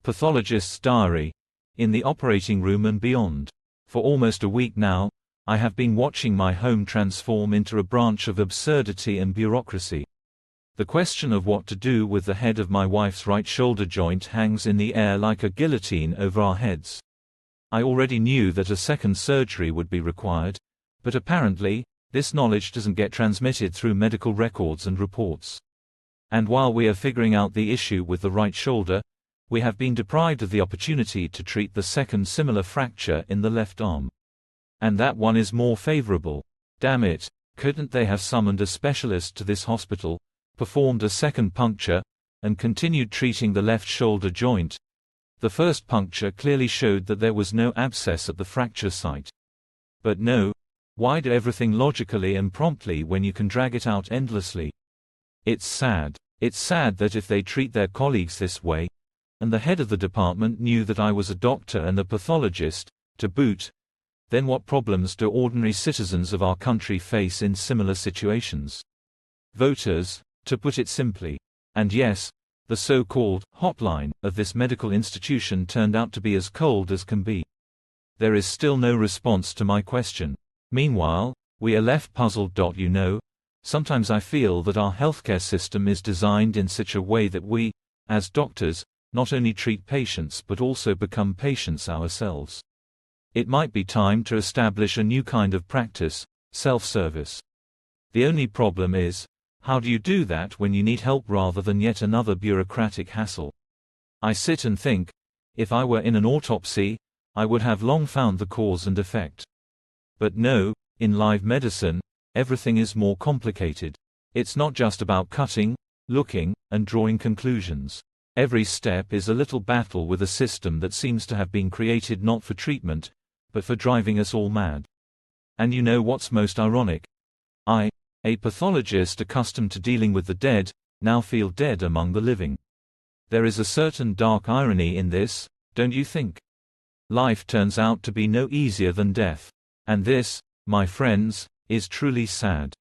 Pathologist's diary. In the operating room and beyond. For almost a week now, I have been watching my home transform into a branch of absurdity and bureaucracy. The question of what to do with the head of my wife's right shoulder joint hangs in the air like a guillotine over our heads. I already knew that a second surgery would be required, but apparently, this knowledge doesn't get transmitted through medical records and reports. And while we are figuring out the issue with the right shoulder, we have been deprived of the opportunity to treat the second similar fracture in the left arm. And that one is more favorable. Damn it, couldn't they have summoned a specialist to this hospital, performed a second puncture, and continued treating the left shoulder joint? The first puncture clearly showed that there was no abscess at the fracture site. But no, why do everything logically and promptly when you can drag it out endlessly? It's sad. It's sad that if they treat their colleagues this way, and the head of the department knew that I was a doctor and a pathologist, to boot, then what problems do ordinary citizens of our country face in similar situations? Voters, to put it simply. And yes, the so-called hotline of this medical institution turned out to be as cold as can be. There is still no response to my question. Meanwhile, we are left puzzled. Sometimes I feel that our healthcare system is designed in such a way that we, as doctors, not only treat patients but also become patients ourselves. It might be time to establish a new kind of practice, self-service. The only problem is, how do you do that when you need help rather than yet another bureaucratic hassle? I sit and think, if I were in an autopsy, I would have long found the cause and effect. But no, in live medicine, everything is more complicated. It's not just about cutting, looking, and drawing conclusions. Every step is a little battle with a system that seems to have been created not for treatment, but for driving us all mad. And you know what's most ironic? I, a pathologist accustomed to dealing with the dead, now feel dead among the living. There is a certain dark irony in this, don't you think? Life turns out to be no easier than death. And this, my friends, is truly sad.